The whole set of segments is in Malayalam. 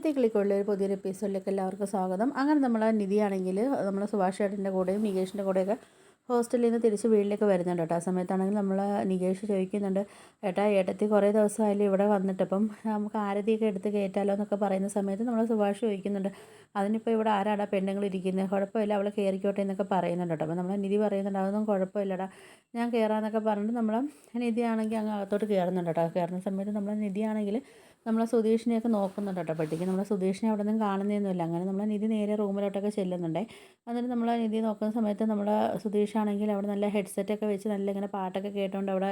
നിധി ക്ലിക്കുള്ള ഒരു പുതിയൊരു എപ്പിസോഡിലേക്ക് എല്ലാവർക്കും സ്വാഗതം. അങ്ങനെ നമ്മൾ നിധിയാണെങ്കിൽ നമ്മൾ സുഭാഷ് ചേട്ടൻ്റെ കൂടെയും നികേഷിൻ്റെ കൂടെയൊക്കെ ഹോസ്റ്റലിൽ നിന്ന് തിരിച്ച് വീട്ടിലേക്ക് വരുന്നുണ്ട് കേട്ടോ. ആ സമയത്താണെങ്കിൽ നമ്മൾ നികേഷ് ചോദിക്കുന്നുണ്ട്, ഏട്ടത്തി കുറേ ദിവസമായാലും ഇവിടെ വന്നിട്ട് അപ്പം നമുക്ക് ആരതിയൊക്കെ എടുത്ത് കയറ്റാലോ എന്നൊക്കെ പറയുന്ന സമയത്ത് നമ്മൾ സുഭാഷ് ചോദിക്കുന്നുണ്ട്, അതിനിപ്പോൾ ഇവിടെ ആരാടാ പെണ്ണുങ്ങൾ ഇരിക്കുന്നത്, കുഴപ്പമില്ല അവൾ കയറിക്കോട്ടെ എന്നൊക്കെ പറയുന്നുണ്ട് കേട്ടോ. അപ്പോൾ നമ്മൾ നിധി പറയുന്നുണ്ട്, അതൊന്നും കുഴപ്പമില്ലടാ ഞാൻ കയറാമെന്നൊക്കെ പറഞ്ഞിട്ട് നമ്മൾ നിധിയാണെങ്കിൽ അങ്ങ് അകത്തോട്ട് കയറുന്നുണ്ട് കേട്ടോ. കയറുന്ന സമയത്ത് നമ്മൾ നിധിയാണെങ്കിൽ നമ്മളെ സുധീഷിനെയൊക്കെ നോക്കുന്നുണ്ട് കേട്ടോ. അപ്പോഴത്തേക്കും നമ്മളെ സുധീഷിനെ അവിടെ നിന്നും കാണുന്നതൊന്നുമില്ല. അങ്ങനെ നമ്മൾ നിധി നേരെ റൂമിലോട്ടൊക്കെ ചെല്ലുന്നുണ്ടേ. എന്നിട്ട് നമ്മൾ നിധി നോക്കുന്ന സമയത്ത് നമ്മുടെ സുധീഷാണെങ്കിൽ അവിടെ നല്ല ഹെഡ്സെറ്റൊക്കെ വെച്ച് നല്ല ഇങ്ങനെ പാട്ടൊക്കെ കേട്ടുകൊണ്ട് അവിടെ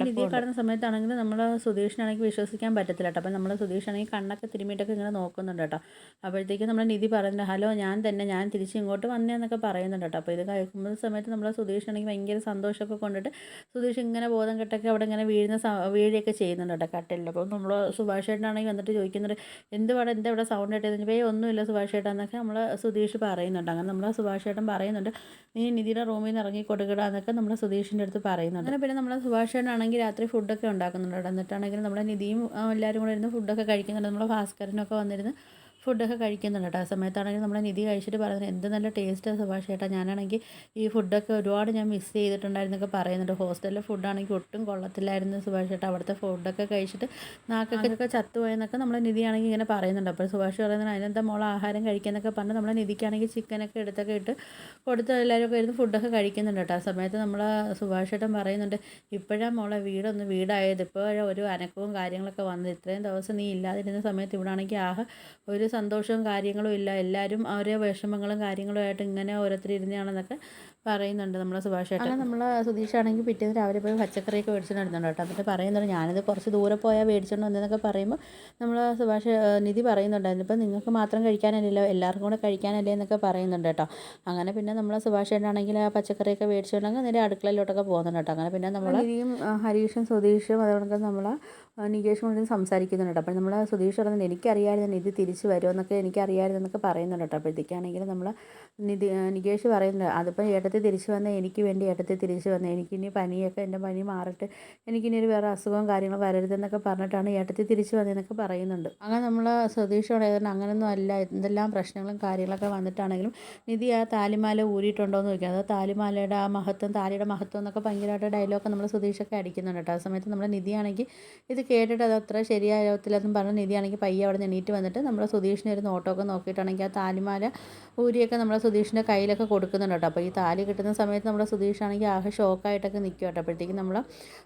നിധിയെ കാണുന്ന സമയത്താണെങ്കിൽ നമ്മൾ സുധീഷിനാണെങ്കിൽ വിശ്വസിക്കാൻ പറ്റത്തില്ല കേട്ടോ. അപ്പം നമ്മൾ സുധീഷാണെങ്കിൽ കണ്ണൊക്കെ തിരുമ്മിയിട്ടൊക്കെ ഇങ്ങനെ നോക്കുന്നുണ്ട് കേട്ടോ. അപ്പോഴത്തേക്കും നമ്മൾ നിധി പറയുന്നത്, ഹലോ ഞാൻ തിരിച്ച് ഇങ്ങോട്ട് വന്നേന്നൊക്കെ പറയുന്നുണ്ട് കേട്ടോ. അപ്പോൾ ഇത് കേൾക്കുമ്പോൾ സമയത്ത് നമ്മൾ സുധീഷാണെങ്കിൽ ഭയങ്കര സന്തോഷമൊക്കെ കൊണ്ടിട്ട് സുധീഷ് ഇങ്ങനെ ബോധം കെട്ടൊക്കെ അവിടെ ഇങ്ങനെ വീഴുകയൊക്കെ ചെയ്യുന്നുണ്ട് കേട്ടോ കട്ടിലിൽ. അപ്പോൾ നമ്മൾ സുഭാഷ് ചേട്ടനാണെങ്കിൽ വന്നിട്ട് ചോദിക്കുന്നുണ്ട്, എന്താ ഇവിടെ സൗണ്ട് കേട്ടത്? ഒന്നുമില്ല സുഭാഷ് ചേട്ടാ എന്നൊക്കെ നമ്മൾ സുധീഷ് പറയുന്നുണ്ട്. അങ്ങനെ നമ്മൾ സുഭാഷ് ചേട്ടൻ പറയുന്നുണ്ട്, നീ നിധിയുടെ റൂമിൽ നിന്ന് ഇറങ്ങി കൊടുക്കുക എന്നൊക്കെ നമ്മൾ സുധീഷിൻ്റെ അടുത്ത് പറയുന്നുണ്ട്. അങ്ങനെ പിന്നെ നമ്മൾ സുഭാഷ് ചേട്ടനാണെങ്കിൽ രാത്രി ഫുഡൊക്കെ ഉണ്ടാക്കുന്നുണ്ട്. എന്നിട്ടാണെങ്കിൽ നമ്മുടെ നിധിയും എല്ലാവരും കൂടെ ഇരുന്ന് ഫുഡൊക്കെ കഴിക്കുന്നുണ്ട്. നമ്മൾ ഭാസ്കരനൊക്കെ വന്നിരുന്ന് ഫുഡൊക്കെ കഴിക്കുന്നുണ്ട് കേട്ടോ. ആ സമയത്താണെങ്കിൽ നമ്മുടെ നിധി കഴിച്ചിട്ട് പറയുന്നത്, എന്ത് നല്ല ടേസ്റ്റാണ് സുഭാഷ് ചേട്ടാ, ഞാനാണെങ്കിൽ ഈ ഫുഡൊക്കെ ഒരുപാട് ഞാൻ മിസ് ചെയ്തിട്ടുണ്ടായിരുന്നൊക്കെ പറയുന്നുണ്ട്. ഹോസ്റ്റലിലെ ഫുഡാണെങ്കിൽ ഒട്ടും കൊള്ളത്തില്ലായിരുന്നു സുഭാഷ് ചേട്ടാ, അവിടുത്തെ ഫുഡൊക്കെ കഴിച്ചിട്ട് നാക്കൊക്കെ ചത്തുപോയെന്നൊക്കെ നമ്മളെ നിധിയാണെങ്കിൽ ഇങ്ങനെ പറയുന്നുണ്ട്. അപ്പോൾ സുഭാഷ് പറയുന്നത്, അതിനെന്താ മോളെ ആഹാരം കഴിക്കാനൊക്കെ പറഞ്ഞ് നമ്മളെ നിധിക്കാണെങ്കിൽ ചിക്കനൊക്കെ എടുത്തൊക്കെ ഇട്ട് കൊടുത്ത് എല്ലാവരും ഇരുന്ന് ഫുഡൊക്കെ കഴിക്കുന്നുണ്ട് കേട്ടോ. ആ സമയത്ത് നമ്മൾ സുഭാഷ് ചേട്ടൻ പറയുന്നുണ്ട്, ഇപ്പോഴാണ് മോളെ വീടായത്, ഇപ്പോഴാണ് ഒരു അനക്കവും കാര്യങ്ങളൊക്കെ വന്നത്, ഇത്രയും ദിവസം നീ ഇല്ലാതിരുന്ന സമയത്ത് ഇവിടെ ആണെങ്കിൽ ഒരു സന്തോഷവും കാര്യങ്ങളും ഇല്ല, എല്ലാവരും ഓരോ വിഷമങ്ങളും കാര്യങ്ങളുമായിട്ട് ഇങ്ങനെ ഓരോരുത്തരിരുന്നാണെന്നൊക്കെ പറയുന്നുണ്ട് നമ്മളെ സുഭാഷ് ചേട്ടൻ. അങ്ങനെ നമ്മൾ സുധീഷാണെങ്കിൽ പിറ്റേന്ന് രാവിലെ പോയി പച്ചക്കറിയൊക്കെ മേടിച്ചുകൊണ്ട് വരുന്നുണ്ട് കേട്ടോ. എന്നിട്ട് പറയുന്നുണ്ട്, ഞാനിത് കുറച്ച് ദൂരെ പോയാൽ മേടിച്ചുകൊണ്ട് വന്നതെന്നൊക്കെ പറയുമ്പോൾ നമ്മൾ നിധി പറയുന്നുണ്ടായിരുന്നു, ഇപ്പം നിങ്ങൾക്ക് മാത്രം കഴിക്കാനല്ലല്ലോ എല്ലാവർക്കും കൂടെ കഴിക്കാനല്ലേ എന്നൊക്കെ പറയുന്നുണ്ട് കേട്ടോ. അങ്ങനെ പിന്നെ നമ്മൾ സുഭാഷ് ചേട്ടനാണെങ്കിൽ ആ പച്ചക്കറിയൊക്കെ മേടിച്ചുകൊണ്ടെങ്കിൽ നേരെ അടുക്കളയിലോട്ടൊക്കെ പോകുന്നുണ്ട് കേട്ടോ. അങ്ങനെ പിന്നെ നമ്മൾ നിധിയും ഹരീഷും സുധീഷും അതുകൊണ്ട് നമ്മൾ നികേഷും കൊണ്ട് സംസാരിക്കുന്നുണ്ട് കേട്ടോ. അപ്പോൾ നമ്മൾ സുധീഷ് പറയുന്നത്, എനിക്കറിയാമായിരുന്നു നിധി തിരിച്ച് വരുമെന്നൊക്കെ എനിക്കറിയാമായിരുന്നെന്നൊക്കെ പറയുന്നുണ്ട് കേട്ടോ. അപ്പോഴത്തേക്കാണെങ്കിൽ നമ്മൾ നികേഷ് പറയുന്നുണ്ട്, അതിപ്പോൾ ഏട്ടത്തി തിരിച്ച് വന്നാൽ എനിക്ക് വേണ്ടി ഏട്ടത്തി തിരിച്ച് വന്നത്, എനിക്കിനി പനിയൊക്കെ എൻ്റെ പനി മാറിയിട്ട് എനിക്കിനി ഒരു വേറെ അസുഖവും കാര്യങ്ങളും വരരുതെന്നൊക്കെ പറഞ്ഞിട്ടാണ് ഏട്ടത്തി തിരിച്ച് വന്നതെന്നൊക്കെ പറയുന്നുണ്ട്. അങ്ങനെ നമ്മൾ സുധീഷ് പറയുന്നത്, അങ്ങനെയൊന്നും അല്ല, എന്തെല്ലാം പ്രശ്നങ്ങളും കാര്യങ്ങളൊക്കെ വന്നിട്ടാണെങ്കിലും നിധി ആ താലിമാല ഊരിയിട്ടുണ്ടോ എന്ന് ചോദിക്കുക. അത് താലിമാലയുടെ ആ മഹത്വം, താലിയുടെ മഹത്വം എന്നൊക്കെ ഭയങ്കരമായിട്ട് ഡയലോഗ് നമ്മൾ സുധീഷൊക്കെ അടിക്കുന്നുണ്ട് കേട്ടോ. ആ സമയത്ത് നമ്മൾ നിധിയാണെങ്കിൽ ഇത് കേട്ടിട്ട് അത് അത്ര ശരിയാകത്തില്ലെന്നും പറഞ്ഞ് നിധിയാണെങ്കിൽ പയ്യെ അവിടെ നിന്ന് എണീറ്റ് വന്നിട്ട് നമ്മൾ സുധീഷിനെ ഒരു നോട്ടമൊക്കെ നോക്കിയിട്ടാണെങ്കിൽ ആ താലിമാല ഊരിയൊക്കെ നമ്മൾ സുധീഷിൻ്റെ കയ്യിലൊക്കെ കൊടുക്കുന്നുണ്ട് കേട്ടോ. അപ്പോൾ ഈ താലി കിട്ടുന്ന സമയത്ത് നമ്മുടെ സുധീഷാണെങ്കിൽ ആകെ ഷോക്കായിട്ടൊക്കെ നിൽക്കും കേട്ടോ. അപ്പോഴത്തേക്കും നമ്മൾ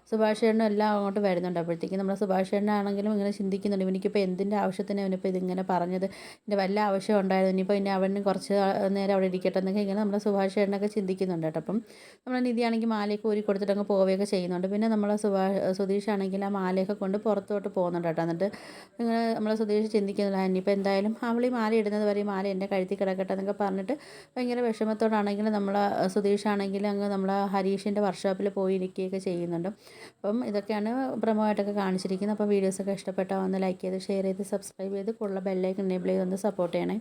സുഭാഷ് ചേട്ടനും എല്ലാം അങ്ങോട്ട് വരുന്നുണ്ട്. അപ്പോഴത്തേക്കും നമ്മൾ സുഭാഷ് ചേട്ടനാണെങ്കിലും ഇങ്ങനെ ചിന്തിക്കുന്നുണ്ട്, ഇവനിക്കിപ്പോൾ എന്തിൻ്റെ ആവശ്യത്തിന് അവനിപ്പോൾ ഇതിങ്ങനെ പറഞ്ഞത്, ഇതിൻ്റെ വല്ല ആവശ്യം ഉണ്ടായിരുന്നു, ഇനിയിപ്പോൾ അവന് കുറച്ച് നേരം അവിടെ ഇരിക്കട്ടെ എന്നൊക്കെ ഇങ്ങനെ നമ്മുടെ സുഭാഷ് ചേട്ടനൊക്കെ ചിന്തിക്കുന്നുണ്ട് കേട്ടോ. അപ്പം നമ്മൾ നിധിയാണെങ്കിൽ മാലയൊക്കെ ഊരി കൊടുത്തിട്ട് അങ്ങ് പോവുകയൊക്കെ ചെയ്യുന്നുണ്ട്. പിന്നെ നമ്മൾ സുധീഷാണെങ്കിൽ ആ മാലയൊക്കെ കൊണ്ട് പുറത്തോട്ട് പോകുന്നുണ്ട് കേട്ടോ. എന്നിട്ട് ഇങ്ങനെ നമ്മളെ സുധീഷ് ചിന്തിക്കുന്നില്ല, ഇനിയിപ്പോൾ എന്തായാലും അവൾ ഈ മാല ഇടുന്നത് വരെ ഈ മാല എൻ്റെ കഴുത്തിൽ കിടക്കട്ടെ എന്നൊക്കെ പറഞ്ഞിട്ട് ഭയങ്കര വിഷമത്തോടാണെങ്കിൽ നമ്മൾ സുധീഷാണെങ്കിൽ അങ്ങ് നമ്മൾ ഹരീഷിൻ്റെ വർക്ക്ഷോപ്പിൽ പോയി ഇരിക്കുകയൊക്കെ ചെയ്യുന്നുണ്ട്. അപ്പം ഇതൊക്കെയാണ് പ്രമോയായിട്ടൊക്കെ കാണിച്ചിരിക്കുന്നത്. അപ്പോൾ വീഡിയോസൊക്കെ ഇഷ്ടപ്പെട്ടാൽ ഒന്ന് ലൈക്ക് ചെയ്ത് ഷെയർ ചെയ്ത് സബ്സ്ക്രൈബ് ചെയ്ത് കൂടുതൽ ബെല്ലൈക്കൺ എനേബിൾ ചെയ്ത് ഒന്ന് സപ്പോർട്ട് ചെയ്യണേ.